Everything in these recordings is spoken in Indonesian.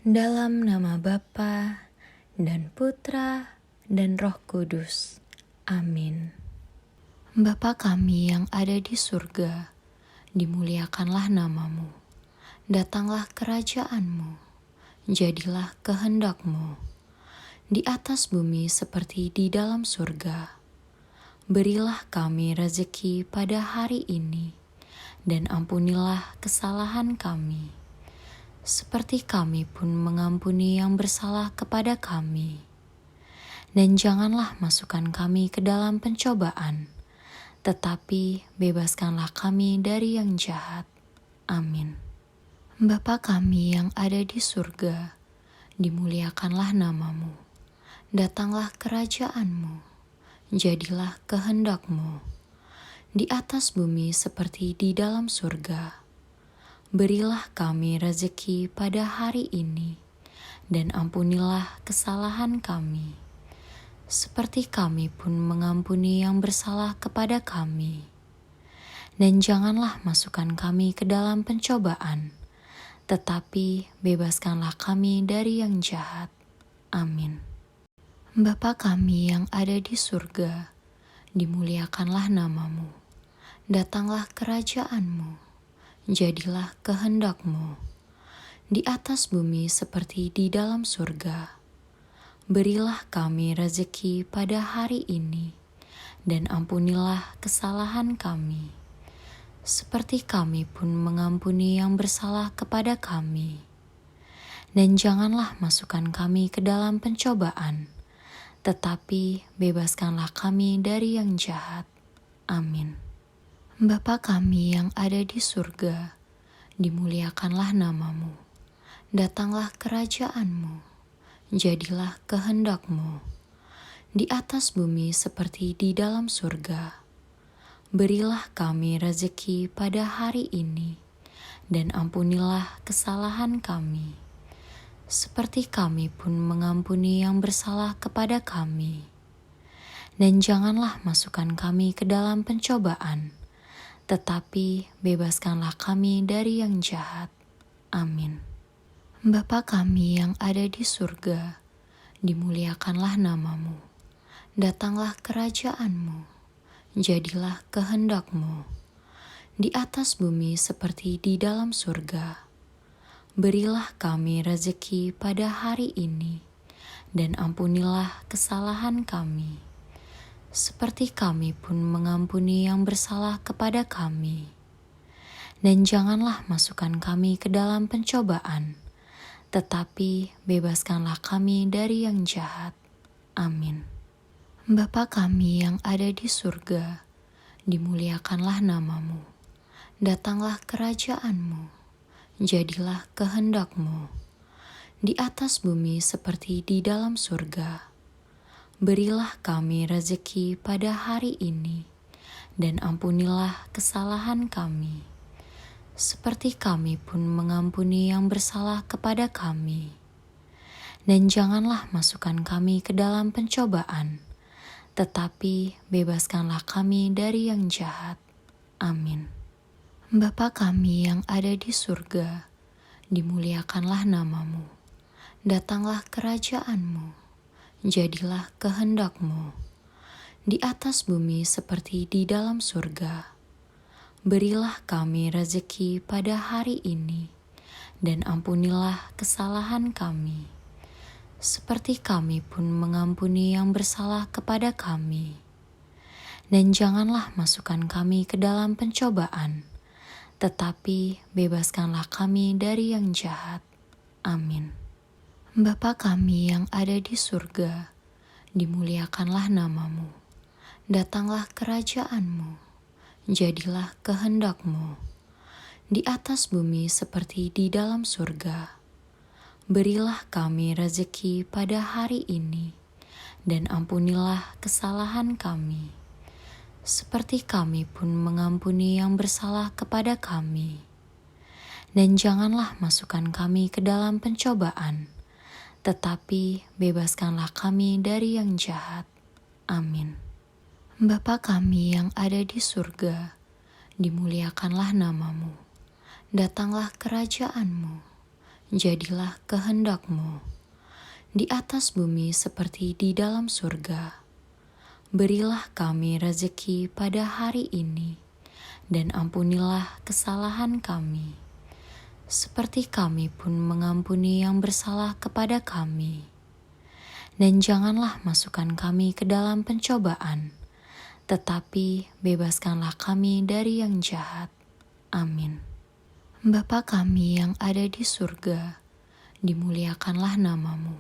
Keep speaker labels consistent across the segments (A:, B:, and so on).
A: Dalam nama Bapa dan Putra dan Roh Kudus. Amin. Bapa kami yang ada di surga, dimuliakanlah namamu. Datanglah kerajaanmu, jadilah kehendak-Mu, di atas bumi seperti di dalam surga. Berilah kami rezeki pada hari ini, dan ampunilah kesalahan kami, seperti kami pun mengampuni yang bersalah kepada kami. Dan janganlah masukkan kami ke dalam pencobaan, tetapi bebaskanlah kami dari yang jahat. Amin. Bapa kami yang ada di surga, dimuliakanlah namamu. Datanglah kerajaan-Mu, jadilah kehendak-Mu, di atas bumi seperti di dalam surga. Berilah kami rezeki pada hari ini, dan ampunilah kesalahan kami, seperti kami pun mengampuni yang bersalah kepada kami. Dan janganlah masukkan kami ke dalam pencobaan, tetapi bebaskanlah kami dari yang jahat. Amin. Bapa kami yang ada di surga, dimuliakanlah namamu. Datanglah kerajaan-Mu, jadilah kehendak-Mu, di atas bumi seperti di dalam surga. Berilah kami rezeki pada hari ini, dan ampunilah kesalahan kami, seperti kami pun mengampuni yang bersalah kepada kami. Dan janganlah masukkan kami ke dalam pencobaan, tetapi bebaskanlah kami dari yang jahat. Amin. Bapa kami yang ada di surga, dimuliakanlah namamu. Datanglah kerajaan-Mu, jadilah kehendak-Mu, di atas bumi seperti di dalam surga. Berilah kami rezeki pada hari ini, dan ampunilah kesalahan kami, seperti kami pun mengampuni yang bersalah kepada kami. Dan janganlah masukkan kami ke dalam pencobaan, tetapi bebaskanlah kami dari yang jahat. Amin. Bapa kami yang ada di surga, dimuliakanlah namamu. Datanglah kerajaan-Mu, jadilah kehendak-Mu, di atas bumi seperti di dalam surga. Berilah kami rezeki pada hari ini, dan ampunilah kesalahan kami, seperti kami pun mengampuni yang bersalah kepada kami. Dan janganlah masukkan kami ke dalam pencobaan, tetapi bebaskanlah kami dari yang jahat. Amin. Bapa kami yang ada di surga, dimuliakanlah namamu. Datanglah kerajaan-Mu, jadilah kehendak-Mu, di atas bumi seperti di dalam surga. Berilah kami rezeki pada hari ini, dan ampunilah kesalahan kami, seperti kami pun mengampuni yang bersalah kepada kami. Dan janganlah masukkan kami ke dalam pencobaan, tetapi bebaskanlah kami dari yang jahat. Amin. Bapa kami yang ada di surga, dimuliakanlah namamu. Datanglah kerajaan-Mu, jadilah kehendak-Mu, di atas bumi seperti di dalam surga. Berilah kami rezeki pada hari ini, dan ampunilah kesalahan kami, seperti kami pun mengampuni yang bersalah kepada kami. Dan janganlah masukkan kami ke dalam pencobaan, tetapi bebaskanlah kami dari yang jahat. Amin. Bapa kami yang ada di surga, dimuliakanlah namamu. Datanglah kerajaan-Mu, jadilah kehendak-Mu, di atas bumi seperti di dalam surga. Berilah kami rezeki pada hari ini, dan ampunilah kesalahan kami, seperti kami pun mengampuni yang bersalah kepada kami. Dan janganlah masukkan kami ke dalam pencobaan, tetapi bebaskanlah kami dari yang jahat. Amin. Bapa kami yang ada di surga, dimuliakanlah namamu. Datanglah kerajaan-Mu, jadilah kehendak-Mu di atas bumi seperti di dalam surga. Berilah kami rezeki pada hari ini, dan ampunilah kesalahan kami, seperti kami pun mengampuni yang bersalah kepada kami. Dan janganlah masukkan kami ke dalam pencobaan, tetapi bebaskanlah kami dari yang jahat. Amin. Bapa kami yang ada di surga, dimuliakanlah nama-Mu.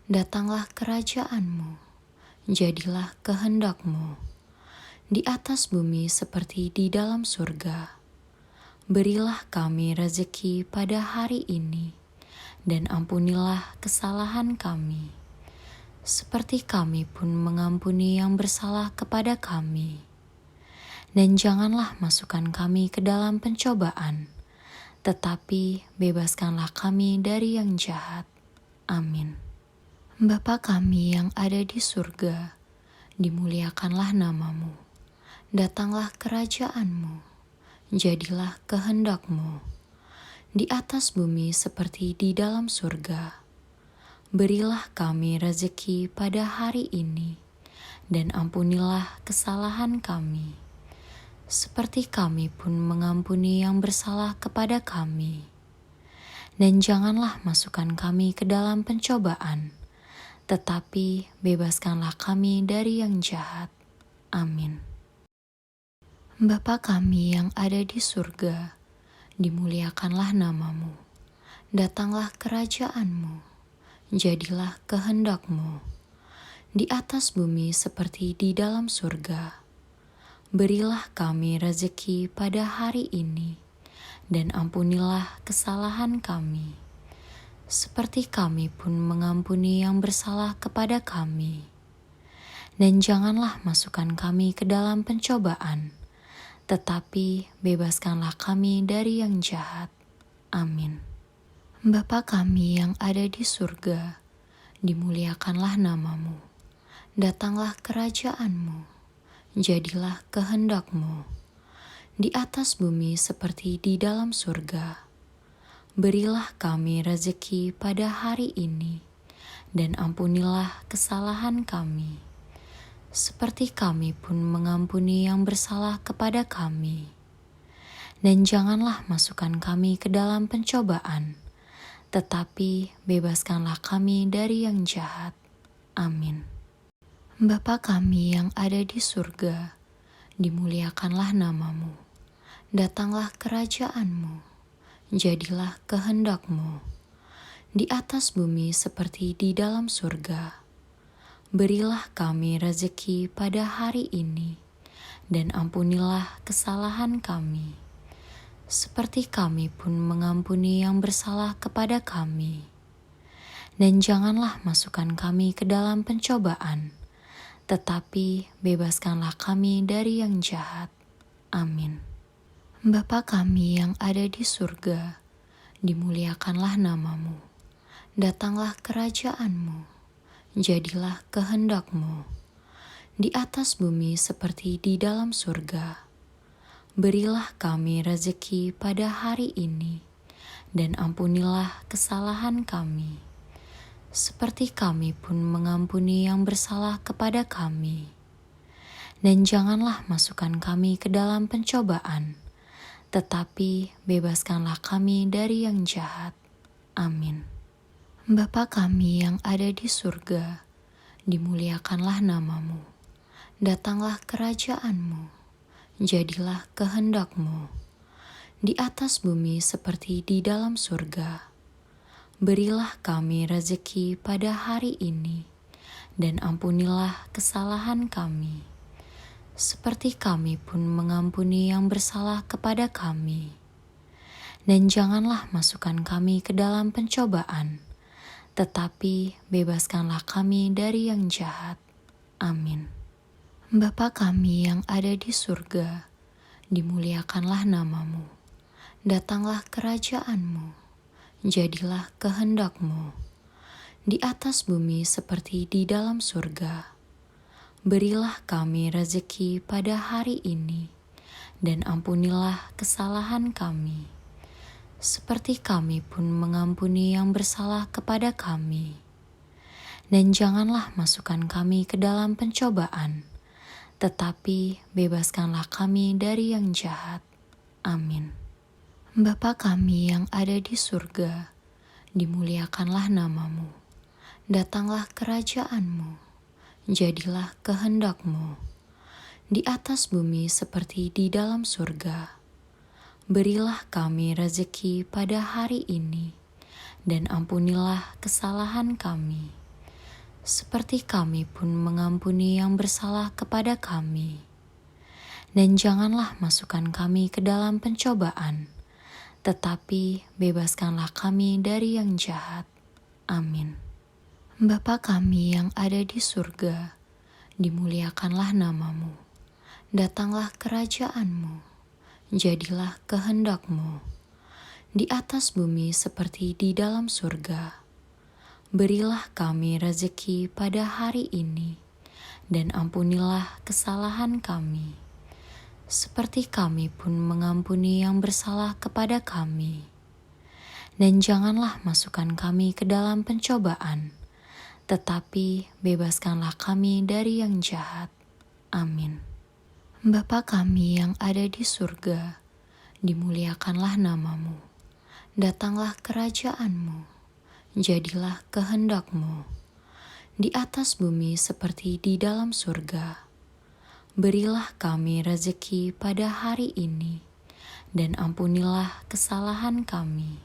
A: Datanglah kerajaan-Mu, jadilah kehendak-Mu di atas bumi seperti di dalam surga. Berilah kami rezeki pada hari ini, dan ampunilah kesalahan kami, seperti kami pun mengampuni yang bersalah kepada kami. Dan janganlah masukkan kami ke dalam pencobaan, tetapi bebaskanlah kami dari yang jahat. Amin. Bapa kami yang ada di surga, dimuliakanlah nama-Mu. Datanglah kerajaan-Mu, jadilah kehendak-Mu di atas bumi seperti di dalam surga. Berilah kami rezeki pada hari ini, dan ampunilah kesalahan kami, seperti kami pun mengampuni yang bersalah kepada kami. Dan janganlah masukkan kami ke dalam pencobaan, tetapi bebaskanlah kami dari yang jahat. Amin. Bapa kami yang ada di surga, dimuliakanlah nama-Mu. Datanglah kerajaan-Mu, jadilah kehendak-Mu di atas bumi seperti di dalam surga. Berilah kami rezeki pada hari ini, dan ampunilah kesalahan kami, seperti kami pun mengampuni yang bersalah kepada kami. Dan janganlah masukkan kami ke dalam pencobaan, tetapi bebaskanlah kami dari yang jahat. Amin. Bapa kami yang ada di surga, dimuliakanlah nama-Mu. Datanglah kerajaan-Mu, jadilah kehendak-Mu di atas bumi seperti di dalam surga. Berilah kami rezeki pada hari ini, dan ampunilah kesalahan kami, seperti kami pun mengampuni yang bersalah kepada kami. Dan janganlah masukkan kami ke dalam pencobaan, tetapi bebaskanlah kami dari yang jahat. Amin. Bapa kami yang ada di surga, dimuliakanlah nama-Mu. Datanglah kerajaan-Mu, jadilah kehendak-Mu di atas bumi seperti di dalam surga. Berilah kami rezeki pada hari ini, dan ampunilah kesalahan kami, seperti kami pun mengampuni yang bersalah kepada kami. Dan janganlah masukkan kami ke dalam pencobaan, tetapi bebaskanlah kami dari yang jahat. Amin. Bapa kami yang ada di surga, dimuliakanlah nama-Mu. Datanglah kerajaan-Mu, jadilah kehendak-Mu di atas bumi seperti di dalam surga. Berilah kami rezeki pada hari ini, dan ampunilah kesalahan kami, seperti kami pun mengampuni yang bersalah kepada kami. Dan janganlah masukkan kami ke dalam pencobaan, tetapi bebaskanlah kami dari yang jahat. Amin. Bapa kami yang ada di surga, dimuliakanlah nama-Mu. Datanglah kerajaan-Mu, jadilah kehendak-Mu di atas bumi seperti di dalam surga. Berilah kami rezeki pada hari ini, dan ampunilah kesalahan kami, seperti kami pun mengampuni yang bersalah kepada kami. Dan janganlah masukkan kami ke dalam pencobaan, tetapi bebaskanlah kami dari yang jahat. Amin. Bapa kami yang ada di surga, dimuliakanlah nama-Mu. Datanglah kerajaan-Mu, jadilah kehendak-Mu di atas bumi seperti di dalam surga. Berilah kami rezeki pada hari ini, dan ampunilah kesalahan kami, seperti kami pun mengampuni yang bersalah kepada kami. Dan janganlah masukkan kami ke dalam pencobaan, tetapi bebaskanlah kami dari yang jahat. Amin. Bapa kami yang ada di surga, dimuliakanlah namamu. Datanglah kerajaanmu, jadilah kehendak-Mu, di atas bumi seperti di dalam surga. Berilah kami rezeki pada hari ini, dan ampunilah kesalahan kami, seperti kami pun mengampuni yang bersalah kepada kami. Dan janganlah masukkan kami ke dalam pencobaan, tetapi bebaskanlah kami dari yang jahat. Amin. Bapa kami yang ada di surga, dimuliakanlah namamu. Datanglah kerajaanmu, jadilah kehendak-Mu, di atas bumi seperti di dalam surga. Berilah kami rezeki pada hari ini, dan ampunilah kesalahan kami, seperti kami pun mengampuni yang bersalah kepada kami. Dan janganlah masukkan kami ke dalam pencobaan, tetapi bebaskanlah kami dari yang jahat. Amin. Bapa kami yang ada di surga, dimuliakanlah namamu. Datanglah kerajaanmu, jadilah kehendak-Mu, di atas bumi seperti di dalam surga. Berilah kami rezeki pada hari ini, dan ampunilah kesalahan kami,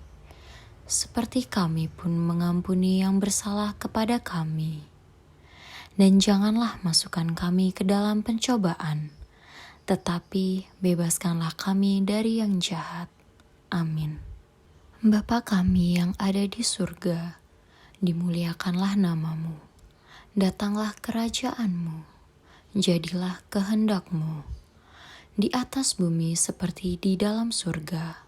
A: seperti kami pun mengampuni yang bersalah kepada kami. Dan janganlah masukkan kami ke dalam pencobaan, tetapi bebaskanlah kami dari yang jahat. Amin. Bapa kami yang ada di surga, dimuliakanlah namamu. Datanglah kerajaanmu, jadilah kehendak-Mu, di atas bumi seperti di dalam surga.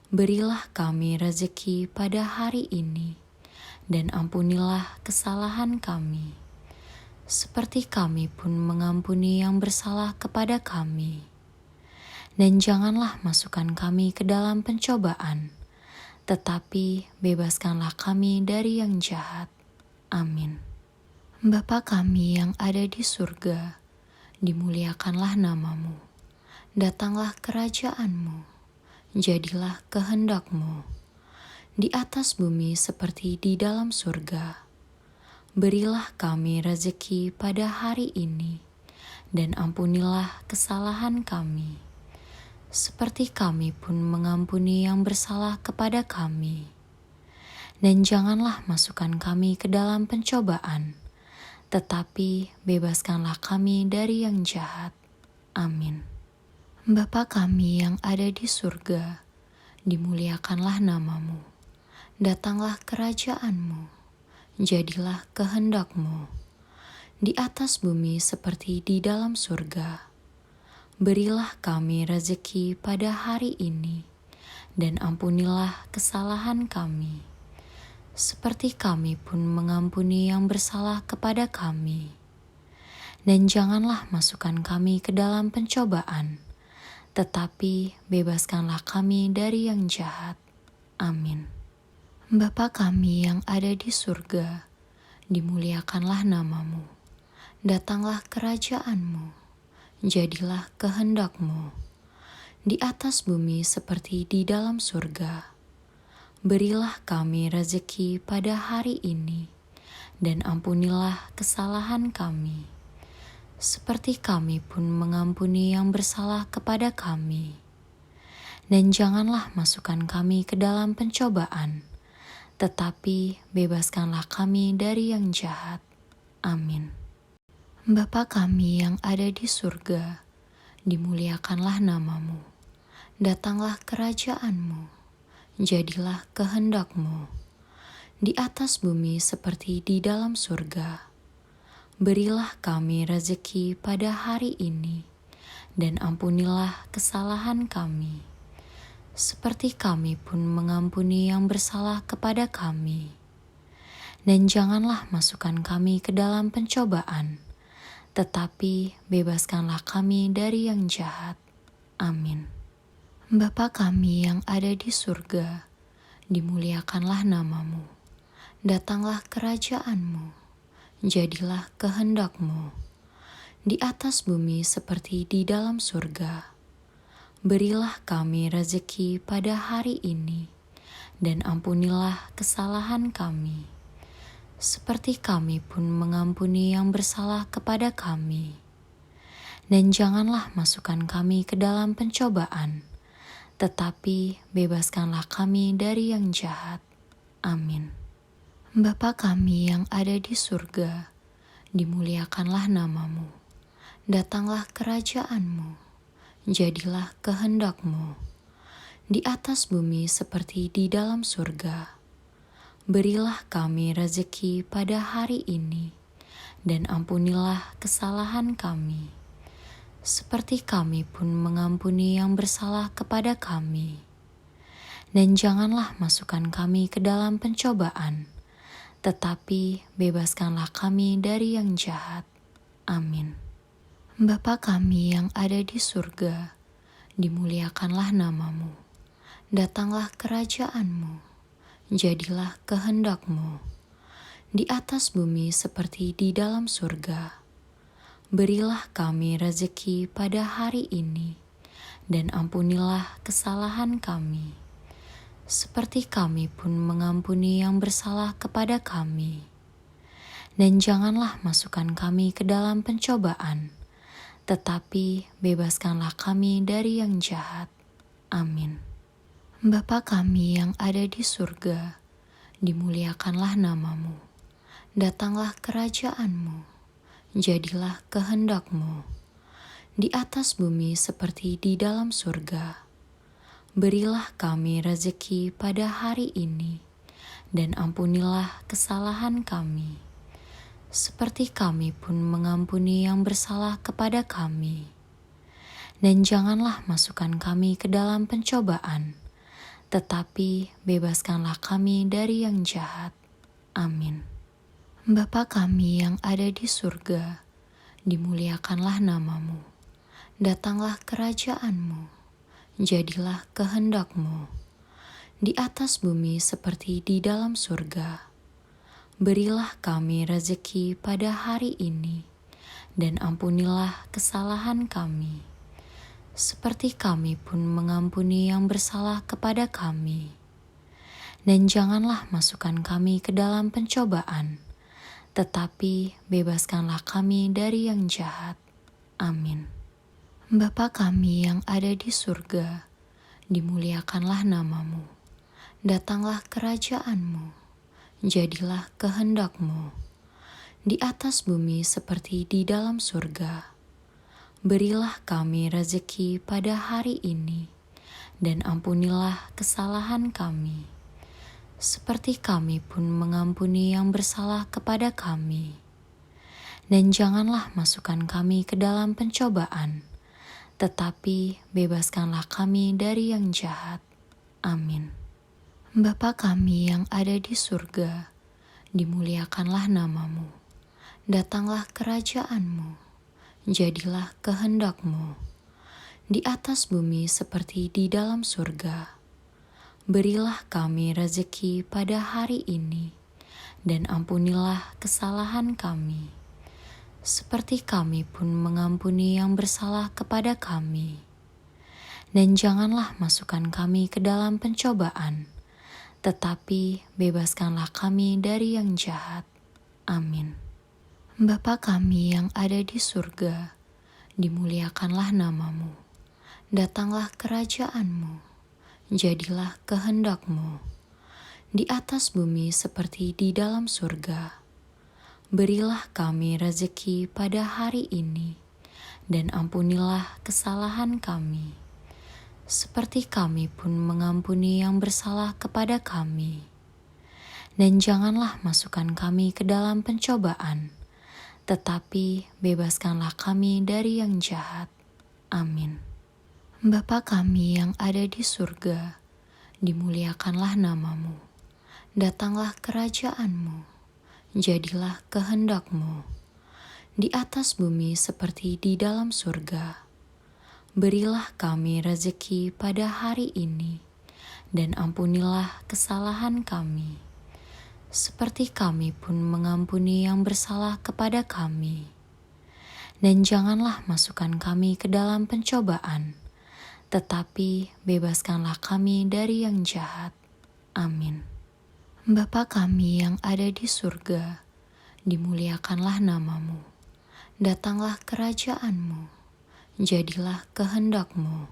A: Berilah kami rezeki pada hari ini, dan ampunilah kesalahan kami, seperti kami pun mengampuni yang bersalah kepada kami. Dan janganlah masukkan kami ke dalam pencobaan, tetapi bebaskanlah kami dari yang jahat. Amin. Bapa kami yang ada di surga, dimuliakanlah namamu. Datanglah kerajaanmu, jadilah kehendak-Mu, di atas bumi seperti di dalam surga. Berilah kami rezeki pada hari ini, dan ampunilah kesalahan kami, seperti kami pun mengampuni yang bersalah kepada kami. Dan janganlah masukkan kami ke dalam pencobaan, tetapi bebaskanlah kami dari yang jahat. Amin. Bapa kami yang ada di surga, dimuliakanlah namamu. Datanglah kerajaanmu, jadilah kehendak-Mu, di atas bumi seperti di dalam surga. Berilah kami rezeki pada hari ini, dan ampunilah kesalahan kami, seperti kami pun mengampuni yang bersalah kepada kami. Dan janganlah masukkan kami ke dalam pencobaan, tetapi bebaskanlah kami dari yang jahat. Amin. Bapa kami yang ada di surga, dimuliakanlah namamu. Datanglah kerajaanmu, jadilah kehendak-Mu, di atas bumi seperti di dalam surga. Berilah kami rezeki pada hari ini, dan ampunilah kesalahan kami, seperti kami pun mengampuni yang bersalah kepada kami. Dan janganlah masukkan kami ke dalam pencobaan, tetapi bebaskanlah kami dari yang jahat. Amin. Bapa kami yang ada di surga, dimuliakanlah namamu. Datanglah kerajaanmu, jadilah kehendak-Mu, di atas bumi seperti di dalam surga. Berilah kami rezeki pada hari ini, dan ampunilah kesalahan kami, seperti kami pun mengampuni yang bersalah kepada kami. Dan janganlah masukkan kami ke dalam pencobaan, tetapi bebaskanlah kami dari yang jahat. Amin. Bapa kami yang ada di surga, dimuliakanlah namamu. Datanglah kerajaanmu, jadilah kehendak-Mu di atas bumi seperti di dalam surga. Berilah kami rezeki pada hari ini, dan ampunilah kesalahan kami, seperti kami pun mengampuni yang bersalah kepada kami. Dan janganlah masukkan kami ke dalam pencobaan, tetapi bebaskanlah kami dari yang jahat. Amin. Bapa kami yang ada di surga, dimuliakanlah namamu. Datanglah kerajaanmu, jadilah kehendak-Mu di atas bumi seperti di dalam surga. Berilah kami rezeki pada hari ini, dan ampunilah kesalahan kami, seperti kami pun mengampuni yang bersalah kepada kami. Dan janganlah masukkan kami ke dalam pencobaan, tetapi bebaskanlah kami dari yang jahat. Amin. Bapa kami yang ada di surga, dimuliakanlah namamu. Datanglah kerajaan-Mu, jadilah kehendak-Mu di atas bumi seperti di dalam surga. Berilah kami rezeki pada hari ini, dan ampunilah kesalahan kami, seperti kami pun mengampuni yang bersalah kepada kami. Dan janganlah masukkan kami ke dalam pencobaan, tetapi bebaskanlah kami dari yang jahat. Amin. Bapa kami yang ada di surga, dimuliakanlah namamu. Datanglah kerajaan-Mu, jadilah kehendak-Mu di atas bumi seperti di dalam surga. Berilah kami rezeki pada hari ini, dan ampunilah kesalahan kami, seperti kami pun mengampuni yang bersalah kepada kami. Dan janganlah masukkan kami ke dalam pencobaan, tetapi bebaskanlah kami dari yang jahat. Amin. Bapa kami yang ada di surga, dimuliakanlah namamu. Datanglah kerajaan-Mu, jadilah kehendak-Mu di atas bumi seperti di dalam surga. Berilah kami rezeki pada hari ini, dan ampunilah kesalahan kami, seperti kami pun mengampuni yang bersalah kepada kami. Dan janganlah masukkan kami ke dalam pencobaan, tetapi bebaskanlah kami dari yang jahat. Amin. Bapa kami yang ada di surga, dimuliakanlah namamu. Datanglah kerajaan-Mu, jadilah kehendak-Mu di atas bumi seperti di dalam surga. Berilah kami rezeki pada hari ini, dan ampunilah kesalahan kami, seperti kami pun mengampuni yang bersalah kepada kami. Dan janganlah masukkan kami ke dalam pencobaan, tetapi bebaskanlah kami dari yang jahat. Amin. Bapa kami yang ada di surga, dimuliakanlah namamu. Datanglah kerajaan-Mu, jadilah kehendak-Mu di atas bumi seperti di dalam surga. Berilah kami rezeki pada hari ini, dan ampunilah kesalahan kami, seperti kami pun mengampuni yang bersalah kepada kami. Dan janganlah masukkan kami ke dalam pencobaan, tetapi bebaskanlah kami dari yang jahat. Amin. Bapa kami yang ada di surga, dimuliakanlah namamu. Datanglah kerajaan-Mu, jadilah kehendak-Mu di atas bumi seperti di dalam surga. Berilah kami rezeki pada hari ini, dan ampunilah kesalahan kami, seperti kami pun mengampuni yang bersalah kepada kami. Dan janganlah masukkan kami ke dalam pencobaan, tetapi bebaskanlah kami dari yang jahat. Amin. Bapa kami yang ada di surga, dimuliakanlah namamu. Datanglah kerajaan-Mu, jadilah kehendak-Mu di atas bumi seperti di dalam surga. Berilah kami rezeki pada hari ini, dan ampunilah kesalahan kami, seperti kami pun mengampuni yang bersalah kepada kami. Dan janganlah masukkan kami ke dalam pencobaan, tetapi bebaskanlah kami dari yang jahat. Amin. Bapa kami yang ada di surga, dimuliakanlah namamu. Datanglah kerajaanmu, jadilah kehendak-Mu,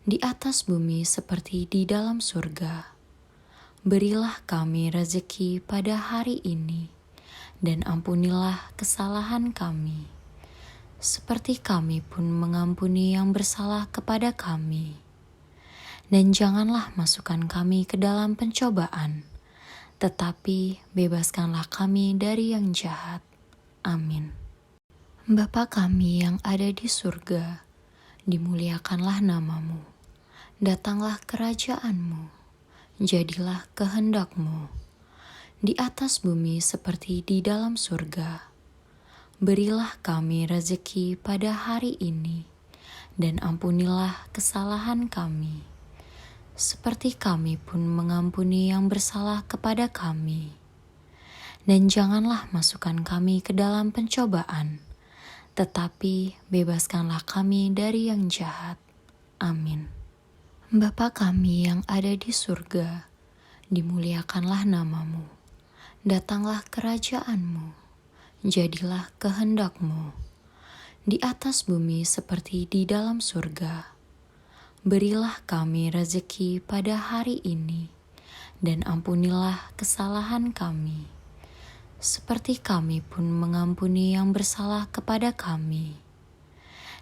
A: di atas bumi seperti di dalam surga. Berilah kami rezeki pada hari ini, dan ampunilah kesalahan kami, seperti kami pun mengampuni yang bersalah kepada kami. Dan janganlah masukkan kami ke dalam pencobaan, tetapi bebaskanlah kami dari yang jahat. Amin. Bapa kami yang ada di surga, dimuliakanlah namamu. Datanglah kerajaan-Mu, jadilah kehendak-Mu, di atas bumi seperti di dalam surga. Berilah kami rezeki pada hari ini, dan ampunilah kesalahan kami, seperti kami pun mengampuni yang bersalah kepada kami. Dan janganlah masukkan kami ke dalam pencobaan, tetapi bebaskanlah kami dari yang jahat. Amin. Bapa kami yang ada di surga, dimuliakanlah namamu. Datanglah kerajaan-Mu, jadilah kehendak-Mu, di atas bumi seperti di dalam surga. Berilah kami rezeki pada hari ini, dan ampunilah kesalahan kami, seperti kami pun mengampuni yang bersalah kepada kami.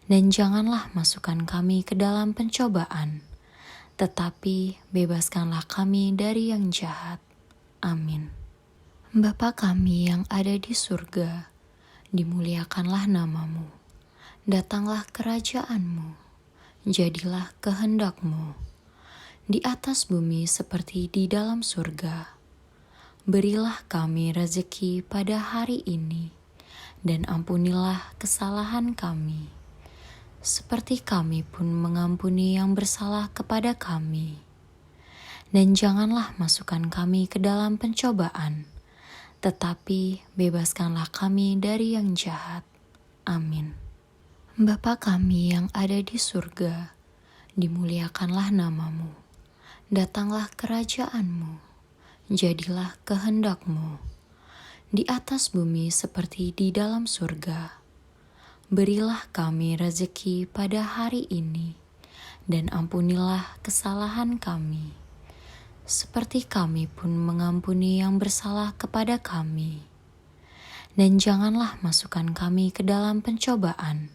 A: Dan janganlah masukkan kami ke dalam pencobaan, tetapi bebaskanlah kami dari yang jahat. Amin. Bapa kami yang ada di surga, dimuliakanlah namamu. Datanglah kerajaan-Mu, jadilah kehendak-Mu, di atas bumi seperti di dalam surga. Berilah kami rezeki pada hari ini, dan ampunilah kesalahan kami, seperti kami pun mengampuni yang bersalah kepada kami. Dan janganlah masukkan kami ke dalam pencobaan, tetapi bebaskanlah kami dari yang jahat. Amin. Bapa kami yang ada di surga, dimuliakanlah namamu. Datanglah kerajaan-Mu, jadilah kehendak-Mu, di atas bumi seperti di dalam surga. Berilah kami rezeki pada hari ini, dan ampunilah kesalahan kami, seperti kami pun mengampuni yang bersalah kepada kami. Dan janganlah masukkan kami ke dalam pencobaan,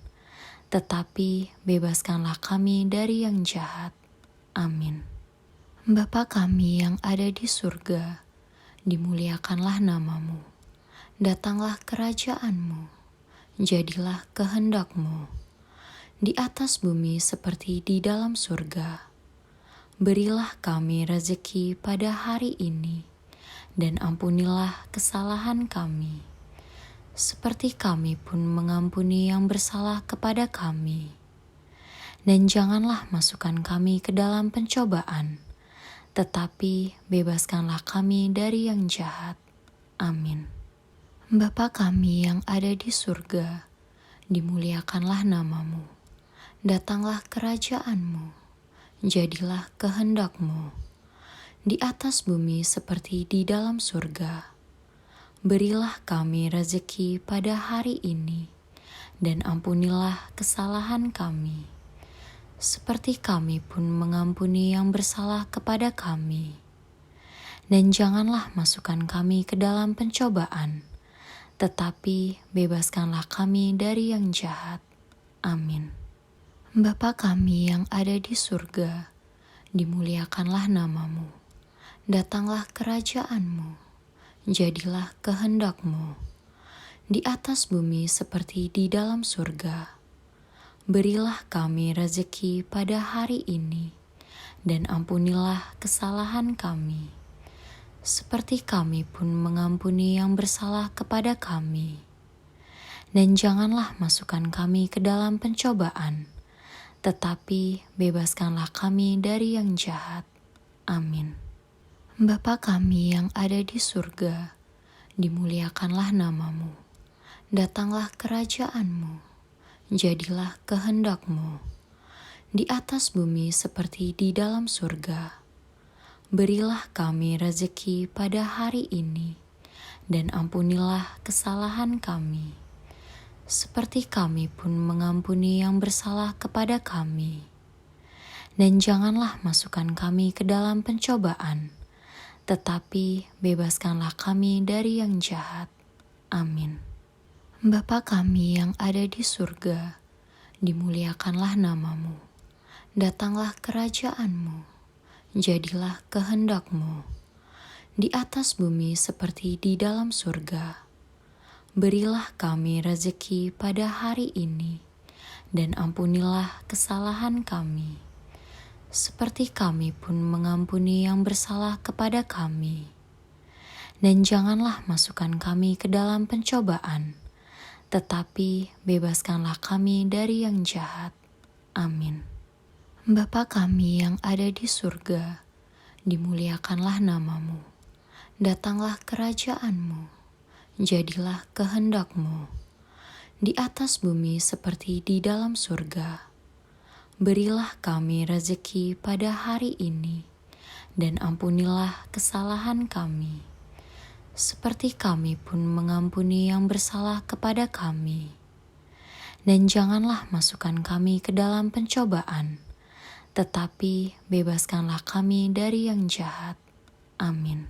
A: tetapi bebaskanlah kami dari yang jahat. Amin. Bapa kami yang ada di surga, dimuliakanlah namamu. Datanglah kerajaan-Mu, jadilah kehendak-Mu, di atas bumi seperti di dalam surga. Berilah kami rezeki pada hari ini, dan ampunilah kesalahan kami, seperti kami pun mengampuni yang bersalah kepada kami. Dan janganlah masukkan kami ke dalam pencobaan, tetapi bebaskanlah kami dari yang jahat. Amin. Bapa kami yang ada di surga, dimuliakanlah namamu. Datanglah kerajaan-Mu, jadilah kehendak-Mu, di atas bumi seperti di dalam surga. Berilah kami rezeki pada hari ini, dan ampunilah kesalahan kami, seperti kami pun mengampuni yang bersalah kepada kami. Dan janganlah masukkan kami ke dalam pencobaan, tetapi bebaskanlah kami dari yang jahat. Amin. Bapa kami yang ada di surga, dimuliakanlah namamu. Datanglah kerajaan-Mu, jadilah kehendak-Mu, di atas bumi seperti di dalam surga. Berilah kami rezeki pada hari ini, dan ampunilah kesalahan kami, seperti kami pun mengampuni yang bersalah kepada kami. Dan janganlah masukkan kami ke dalam pencobaan, tetapi bebaskanlah kami dari yang jahat. Amin. Bapa kami yang ada di surga, dimuliakanlah namamu. Datanglah kerajaanmu, jadilah kehendak-Mu di atas bumi seperti di dalam surga. Berilah kami rezeki pada hari ini, dan ampunilah kesalahan kami, seperti kami pun mengampuni yang bersalah kepada kami. Dan janganlah masukkan kami ke dalam pencobaan, tetapi bebaskanlah kami dari yang jahat. Amin. Bapa kami yang ada di surga, dimuliakanlah namamu. Datanglah kerajaan-Mu, jadilah kehendak-Mu di atas bumi seperti di dalam surga. Berilah kami rezeki pada hari ini, dan ampunilah kesalahan kami, seperti kami pun mengampuni yang bersalah kepada kami. Dan janganlah masukkan kami ke dalam pencobaan, tetapi bebaskanlah kami dari yang jahat. Amin. Bapa kami yang ada di surga, dimuliakanlah namamu. Datanglah kerajaan-Mu, jadilah kehendak-Mu di atas bumi seperti di dalam surga. Berilah kami rezeki pada hari ini, dan ampunilah kesalahan kami, seperti kami pun mengampuni yang bersalah kepada kami. Dan janganlah masukkan kami ke dalam pencobaan, tetapi bebaskanlah kami dari yang jahat. Amin.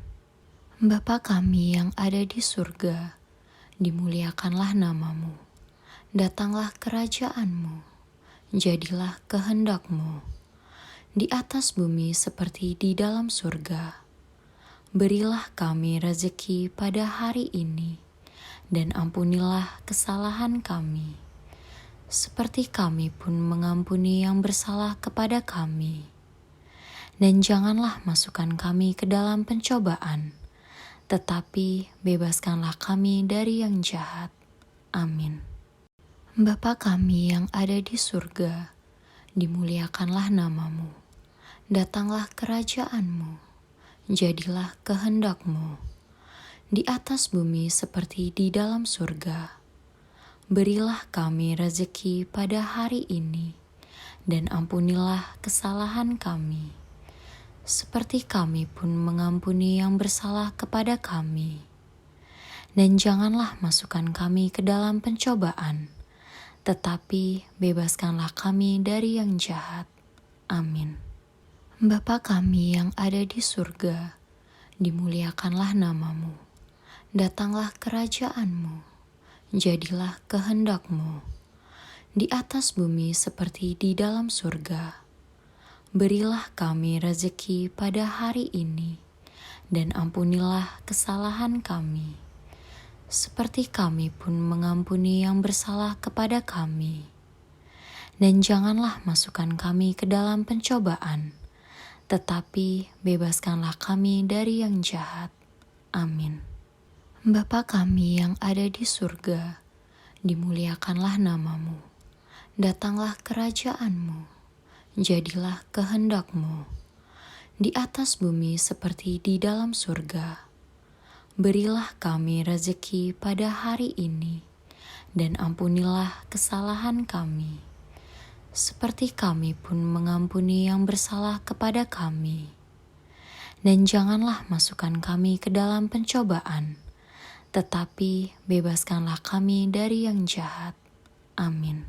A: Bapa kami yang ada di surga, dimuliakanlah namamu. Datanglah kerajaan-Mu, jadilah kehendak-Mu di atas bumi seperti di dalam surga. Berilah kami rezeki pada hari ini, dan ampunilah kesalahan kami, seperti kami pun mengampuni yang bersalah kepada kami. Dan janganlah masukkan kami ke dalam pencobaan, tetapi bebaskanlah kami dari yang jahat. Amin. Bapa kami yang ada di surga, dimuliakanlah namamu. Datanglah kerajaan-Mu, jadilah kehendak-Mu di atas bumi seperti di dalam surga. Berilah kami rezeki pada hari ini, dan ampunilah kesalahan kami, seperti kami pun mengampuni yang bersalah kepada kami. Dan janganlah masukkan kami ke dalam pencobaan, tetapi bebaskanlah kami dari yang jahat. Amin. Bapa kami yang ada di surga, dimuliakanlah namamu. Datanglah kerajaan-Mu, jadilah kehendak-Mu di atas bumi seperti di dalam surga. Berilah kami rezeki pada hari ini, dan ampunilah kesalahan kami, seperti kami pun mengampuni yang bersalah kepada kami. Dan janganlah masukkan kami ke dalam pencobaan, tetapi bebaskanlah kami dari yang jahat. Amin. Bapa kami yang ada di surga, dimuliakanlah namamu. Datanglah kerajaan-Mu, jadilah kehendak-Mu di atas bumi seperti di dalam surga. Berilah kami rezeki pada hari ini, dan ampunilah kesalahan kami, seperti kami pun mengampuni yang bersalah kepada kami. Dan janganlah masukkan kami ke dalam pencobaan, tetapi bebaskanlah kami dari yang jahat. Amin.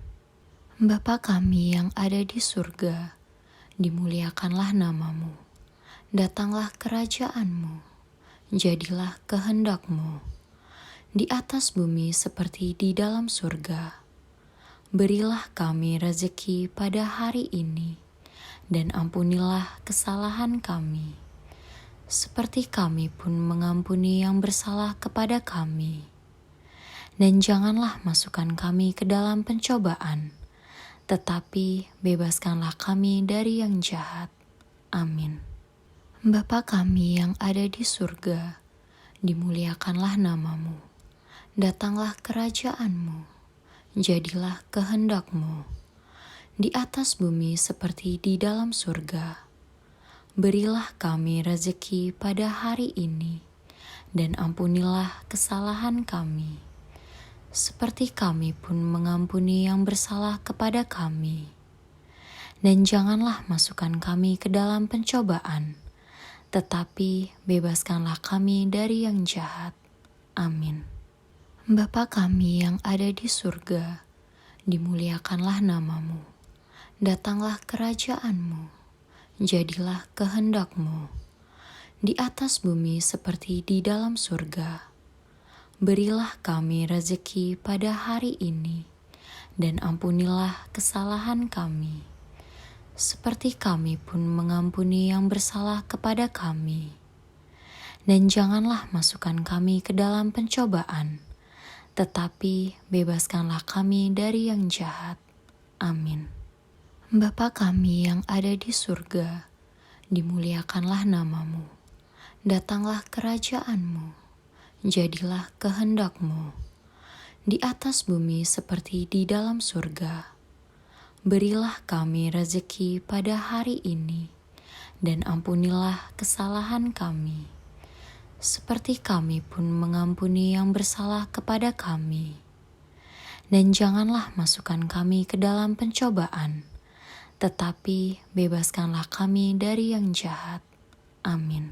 A: Bapa kami yang ada di surga, dimuliakanlah namamu. Datanglah kerajaan-Mu, jadilah kehendak-Mu di atas bumi seperti di dalam surga. Berilah kami rezeki pada hari ini, dan ampunilah kesalahan kami, seperti kami pun mengampuni yang bersalah kepada kami. Dan janganlah masukkan kami ke dalam pencobaan, tetapi bebaskanlah kami dari yang jahat. Amin. Bapa kami yang ada di surga, dimuliakanlah namamu. Datanglah kerajaan-Mu, jadilah kehendak-Mu di atas bumi seperti di dalam surga. Berilah kami rezeki pada hari ini, dan ampunilah kesalahan kami, seperti kami pun mengampuni yang bersalah kepada kami. Dan janganlah masukkan kami ke dalam pencobaan, tetapi bebaskanlah kami dari yang jahat. Amin. Bapa kami yang ada di surga, dimuliakanlah namamu. Datanglah kerajaanmu, jadilah kehendak-Mu di atas bumi seperti di dalam surga. Berilah kami rezeki pada hari ini, dan ampunilah kesalahan kami, seperti kami pun mengampuni yang bersalah kepada kami. Dan janganlah masukkan kami ke dalam pencobaan, tetapi bebaskanlah kami dari yang jahat. Amin. Bapa kami yang ada di surga, dimuliakanlah namamu. Datanglah kerajaan-Mu, jadilah kehendak-Mu di atas bumi seperti di dalam surga. Berilah kami rezeki pada hari ini, dan ampunilah kesalahan kami, seperti kami pun mengampuni yang bersalah kepada kami. Dan janganlah masukkan kami ke dalam pencobaan, tetapi bebaskanlah kami dari yang jahat. Amin.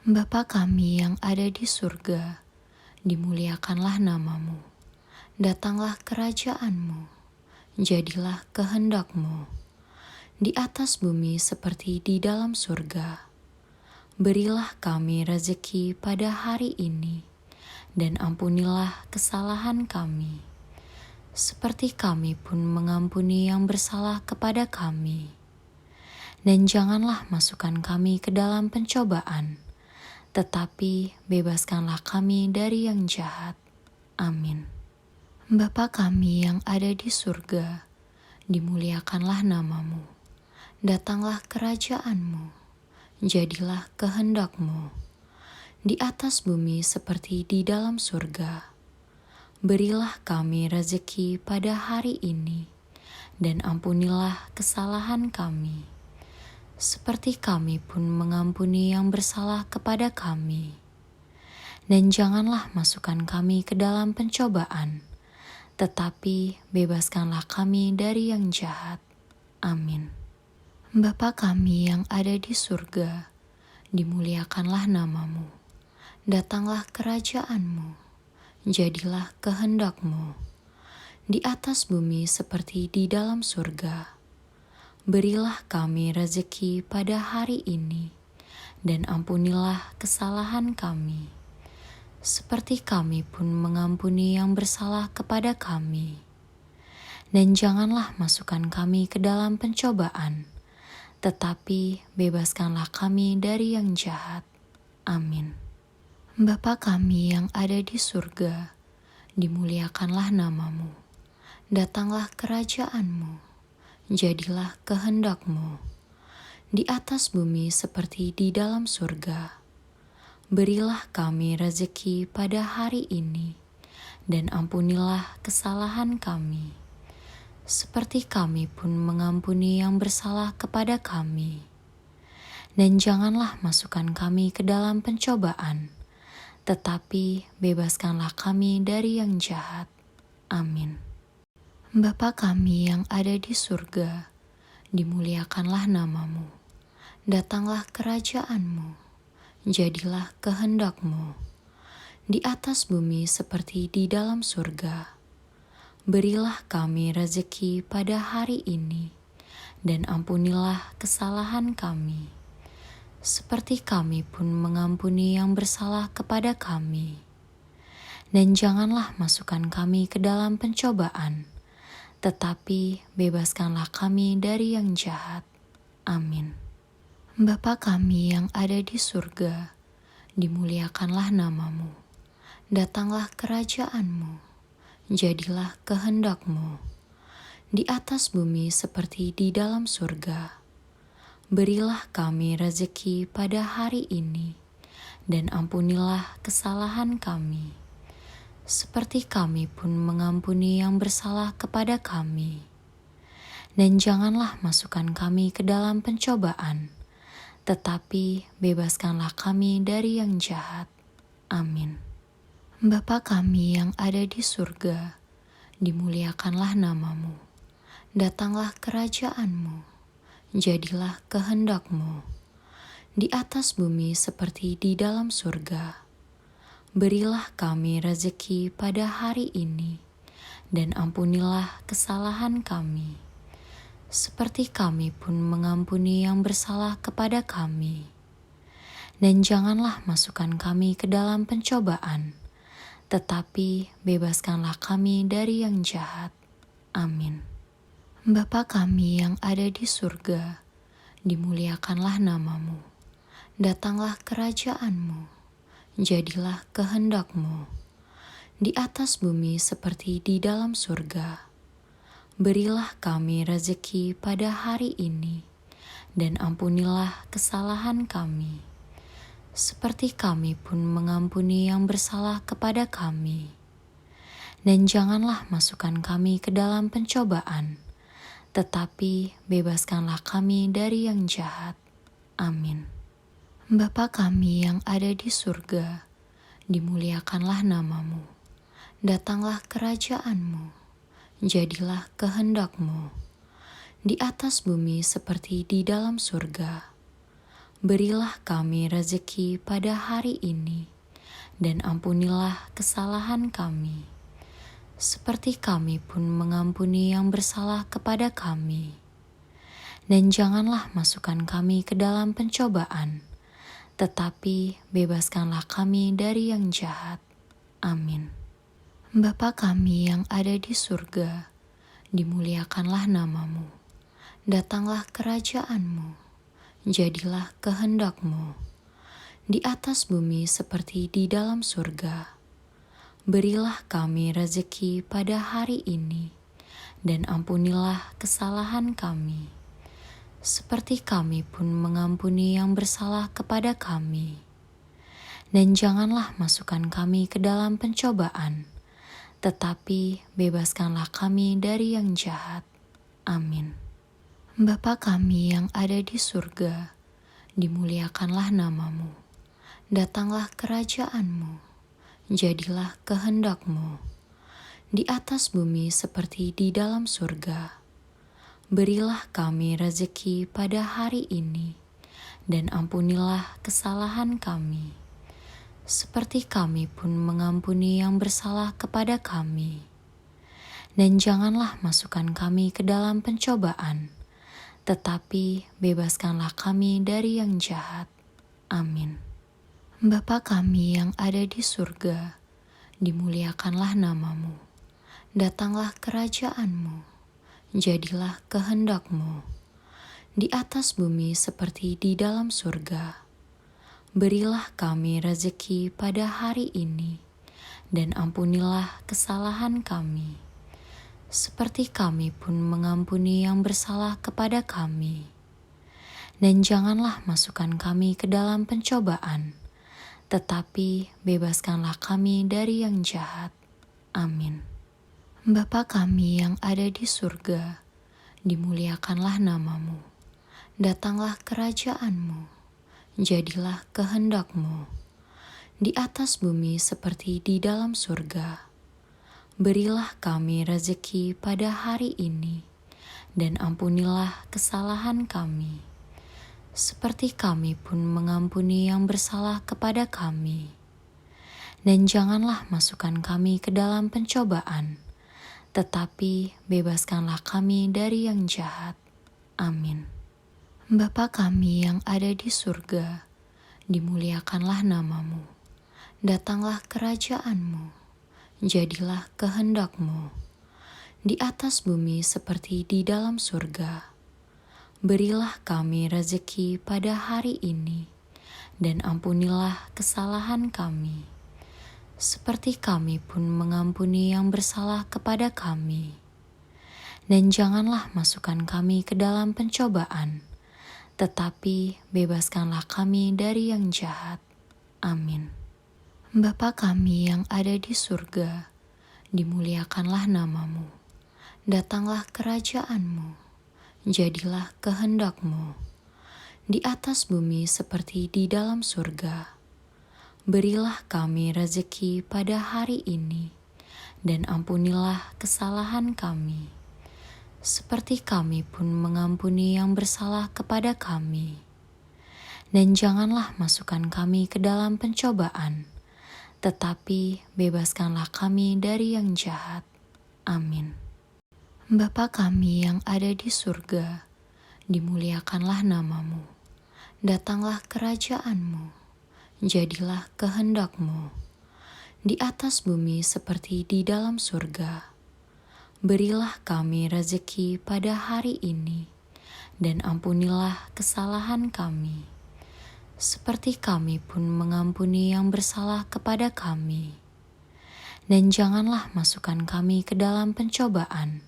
A: Bapa kami yang ada di surga, dimuliakanlah namamu. Datanglah kerajaan-Mu, jadilah kehendak-Mu di atas bumi seperti di dalam surga. Berilah kami rezeki pada hari ini, dan ampunilah kesalahan kami, seperti kami pun mengampuni yang bersalah kepada kami. Dan janganlah masukkan kami ke dalam pencobaan, tetapi bebaskanlah kami dari yang jahat. Amin. Bapa kami yang ada di surga, dimuliakanlah namamu. Datanglah kerajaan-Mu, jadilah kehendak-Mu di atas bumi seperti di dalam surga. Berilah kami rezeki pada hari ini, dan ampunilah kesalahan kami, seperti kami pun mengampuni yang bersalah kepada kami. Dan janganlah masukkan kami ke dalam pencobaan, tetapi bebaskanlah kami dari yang jahat. Amin. Bapa kami yang ada di surga, dimuliakanlah namamu. Datanglah kerajaan-Mu, jadilah kehendak-Mu di atas bumi seperti di dalam surga. Berilah kami rezeki pada hari ini, dan ampunilah kesalahan kami, seperti kami pun mengampuni yang bersalah kepada kami. Dan janganlah masukkan kami ke dalam pencobaan, tetapi bebaskanlah kami dari yang jahat. Amin. Bapa kami yang ada di surga, dimuliakanlah namamu. Datanglah kerajaan-Mu, jadilah kehendak-Mu di atas bumi seperti di dalam surga. Berilah kami rezeki pada hari ini, dan ampunilah kesalahan kami, seperti kami pun mengampuni yang bersalah kepada kami. Dan janganlah masukkan kami ke dalam pencobaan, tetapi bebaskanlah kami dari yang jahat. Amin. Bapa kami yang ada di surga, dimuliakanlah namamu. Datanglah kerajaan-Mu, jadilah kehendak-Mu di atas bumi seperti di dalam surga. Berilah kami rezeki pada hari ini, dan ampunilah kesalahan kami, seperti kami pun mengampuni yang bersalah kepada kami. Dan janganlah masukkan kami ke dalam pencobaan, tetapi bebaskanlah kami dari yang jahat. Amin. Bapa kami yang ada di surga, dimuliakanlah namamu. Datanglah kerajaan-Mu, jadilah kehendak-Mu di atas bumi seperti di dalam surga. Berilah kami rezeki pada hari ini, dan ampunilah kesalahan kami, seperti kami pun mengampuni yang bersalah kepada kami. dan janganlah masukkan kami ke dalam pencobaan, tetapi bebaskanlah kami dari yang jahat. Amin. Bapa kami yang ada di surga, dimuliakanlah namamu. Datanglah kerajaan-Mu, jadilah kehendak-Mu, di atas bumi seperti di dalam surga. Berilah kami rezeki pada hari ini, dan ampunilah kesalahan kami, seperti kami pun mengampuni yang bersalah kepada kami. Dan janganlah masukkan kami ke dalam pencobaan, tetapi bebaskanlah kami dari yang jahat. Amin. Bapa kami yang ada di surga, dimuliakanlah namamu. Datanglah kerajaan-Mu, jadilah kehendak-Mu, di atas bumi seperti di dalam surga. Berilah kami rezeki pada hari ini, dan ampunilah kesalahan kami, seperti kami pun mengampuni yang bersalah kepada kami. Dan janganlah masukkan kami ke dalam pencobaan, tetapi bebaskanlah kami dari yang jahat. Amin. Bapa kami yang ada di surga, dimuliakanlah namamu. Datanglah kerajaan-Mu, jadilah kehendak-Mu, di atas bumi seperti di dalam surga. Berilah kami rezeki pada hari ini, dan ampunilah kesalahan kami, seperti kami pun mengampuni yang bersalah kepada kami. Dan janganlah masukkan kami ke dalam pencobaan, tetapi bebaskanlah kami dari yang jahat. Amin. Bapa kami yang ada di surga, dimuliakanlah namamu. Datanglah kerajaan-Mu, jadilah kehendak-Mu, di atas bumi seperti di dalam surga. Berilah kami rezeki pada hari ini, dan ampunilah kesalahan kami, seperti kami pun mengampuni yang bersalah kepada kami. Dan janganlah masukkan kami ke dalam pencobaan, tetapi bebaskanlah kami dari yang jahat. Amin. Bapa kami yang ada di surga, dimuliakanlah namamu. Datanglah kerajaan-Mu, jadilah kehendak-Mu, di atas bumi seperti di dalam surga. Berilah kami rezeki pada hari ini, dan ampunilah kesalahan kami, seperti kami pun mengampuni yang bersalah kepada kami. Dan janganlah masukkan kami ke dalam pencobaan, tetapi bebaskanlah kami dari yang jahat. Amin. Bapa kami yang ada di surga, dimuliakanlah namamu. Datanglah kerajaan-Mu, jadilah kehendak-Mu, di atas bumi seperti di dalam surga. Berilah kami rezeki pada hari ini, dan ampunilah kesalahan kami, seperti kami pun mengampuni yang bersalah kepada kami. Dan janganlah masukkan kami ke dalam pencobaan, tetapi bebaskanlah kami dari yang jahat. Amin. Bapa kami yang ada di surga, dimuliakanlah namamu. Datanglah kerajaan-Mu, jadilah kehendak-Mu, di atas bumi seperti di dalam surga. Berilah kami rezeki pada hari ini, dan ampunilah kesalahan kami, seperti kami pun mengampuni yang bersalah kepada kami. Dan janganlah masukkan kami ke dalam pencobaan, tetapi bebaskanlah kami dari yang jahat. Amin. Bapa kami yang ada di surga, dimuliakanlah namamu. Datanglah kerajaan-Mu, jadilah kehendak-Mu, di atas bumi seperti di dalam surga. Berilah kami rezeki pada hari ini, dan ampunilah kesalahan kami, seperti kami pun mengampuni yang bersalah kepada kami. Dan janganlah masukkan kami ke dalam pencobaan, tetapi bebaskanlah kami dari yang jahat. Amin. Bapa kami yang ada di surga, dimuliakanlah namamu. Datanglah kerajaan-Mu, jadilah kehendak-Mu di atas bumi seperti di dalam surga. Berilah kami rezeki pada hari ini, dan ampunilah kesalahan kami, seperti kami pun mengampuni yang bersalah kepada kami. Dan janganlah masukkan kami ke dalam pencobaan, tetapi bebaskanlah kami dari yang jahat. Amin. Bapa kami yang ada di surga, dimuliakanlah nama-Mu. Datanglah kerajaan-Mu, jadilah kehendak-Mu di atas bumi seperti di dalam surga. Berilah kami rezeki pada hari ini, dan ampunilah kesalahan kami, seperti kami pun mengampuni yang bersalah kepada kami. Dan janganlah masukkan kami ke dalam pencobaan,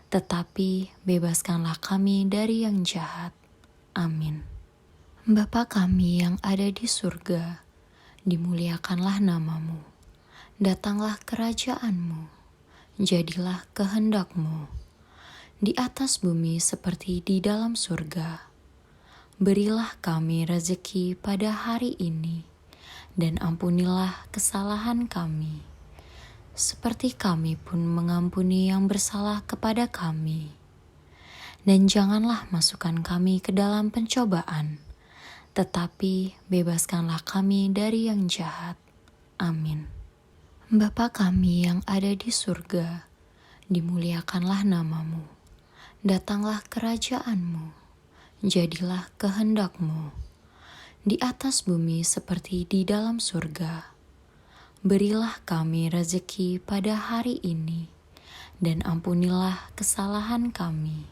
A: tetapi bebaskanlah kami dari yang jahat. Amin. Bapa kami yang ada di surga, dimuliakanlah nama-Mu. Datanglah kerajaan-Mu, jadilah kehendak-Mu di atas bumi seperti di dalam surga. Berilah kami rezeki pada hari ini, dan ampunilah kesalahan kami, seperti kami pun mengampuni yang bersalah kepada kami. Dan janganlah masukkan kami ke dalam pencobaan, tetapi bebaskanlah kami dari yang jahat. Amin. Bapa kami yang ada di surga, dimuliakanlah nama-Mu. Datanglah kerajaan-Mu, jadilah kehendak-Mu di atas bumi seperti di dalam surga. Berilah kami rezeki pada hari ini, dan ampunilah kesalahan kami,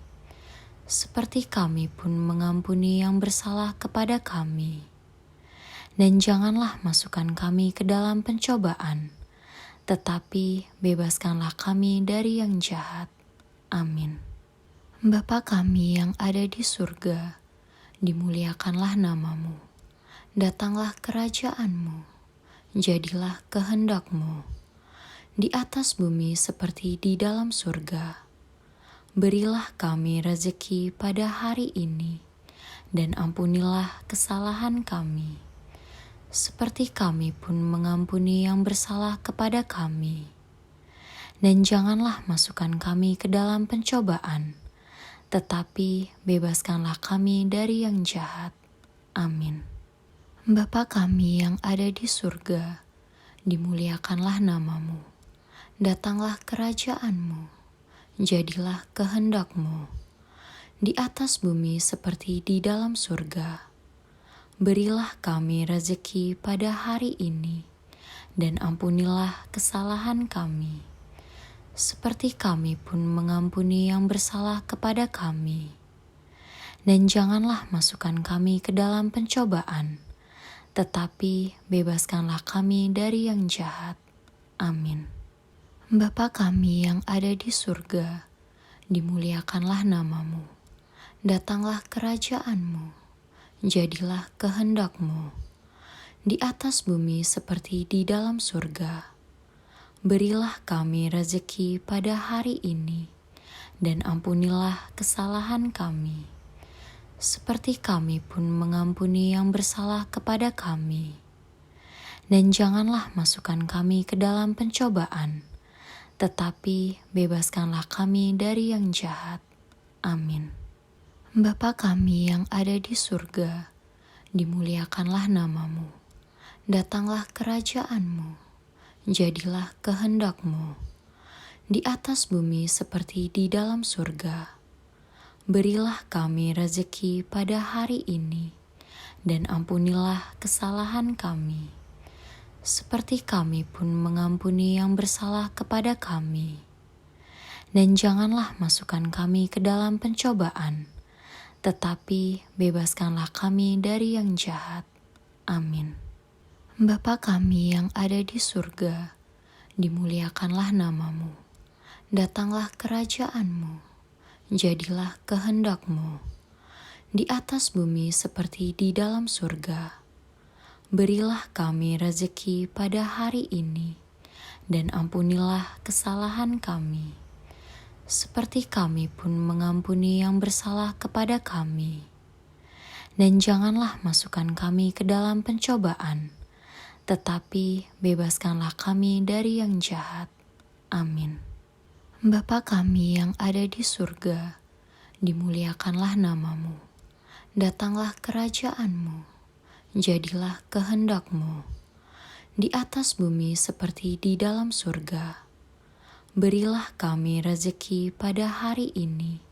A: seperti kami pun mengampuni yang bersalah kepada kami. Dan janganlah masukkan kami ke dalam pencobaan, tetapi bebaskanlah kami dari yang jahat. Amin. Bapa kami yang ada di surga, dimuliakanlah nama-Mu. Datanglah kerajaan-Mu, jadilah kehendak-Mu di atas bumi seperti di dalam surga. Berilah kami rezeki pada hari ini, dan ampunilah kesalahan kami, seperti kami pun mengampuni yang bersalah kepada kami. Dan janganlah masukkan kami ke dalam pencobaan, tetapi bebaskanlah kami dari yang jahat. Amin. Bapa kami yang ada di surga, dimuliakanlah nama-Mu. Datanglah kerajaan-Mu, jadilah kehendak-Mu di atas bumi seperti di dalam surga. Berilah kami rezeki pada hari ini, dan ampunilah kesalahan kami, seperti kami pun mengampuni yang bersalah kepada kami. Dan janganlah masukkan kami ke dalam pencobaan, tetapi bebaskanlah kami dari yang jahat. Amin. Bapa kami yang ada di surga, dimuliakanlah nama-Mu. Datanglah kerajaan-Mu, jadilah kehendak-Mu di atas bumi seperti di dalam surga. Berilah kami rezeki pada hari ini, dan ampunilah kesalahan kami, seperti kami pun mengampuni yang bersalah kepada kami. Dan janganlah masukkan kami ke dalam pencobaan, tetapi bebaskanlah kami dari yang jahat. Amin. Bapa kami yang ada di surga, dimuliakanlah nama-Mu. Datanglah kerajaan-Mu, jadilah kehendak-Mu di atas bumi seperti di dalam surga. Berilah kami rezeki pada hari ini, dan ampunilah kesalahan kami, seperti kami pun mengampuni yang bersalah kepada kami. Dan janganlah masukkan kami ke dalam pencobaan, tetapi bebaskanlah kami dari yang jahat. Amin. Bapa kami yang ada di surga, dimuliakanlah nama-Mu. Datanglah kerajaan-Mu, jadilah kehendak-Mu di atas bumi seperti di dalam surga. Berilah kami rezeki pada hari ini, dan ampunilah kesalahan kami, seperti kami pun mengampuni yang bersalah kepada kami. Dan janganlah masukkan kami ke dalam pencobaan, tetapi bebaskanlah kami dari yang jahat. Amin. Bapa kami yang ada di surga, dimuliakanlah namamu. Datanglah kerajaanmu, jadilah kehendakmu, di atas bumi seperti di dalam surga. Berilah kami rezeki pada hari ini,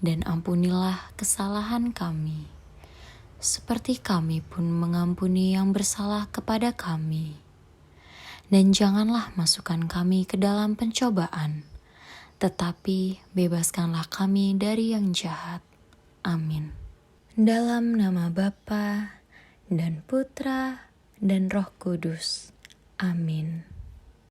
A: dan ampunilah kesalahan kami, seperti kami pun mengampuni yang bersalah kepada kami. Dan janganlah masukkan kami ke dalam pencobaan, tetapi bebaskanlah kami dari yang jahat. Amin. Dalam nama Bapa dan Putra dan Roh Kudus. Amin.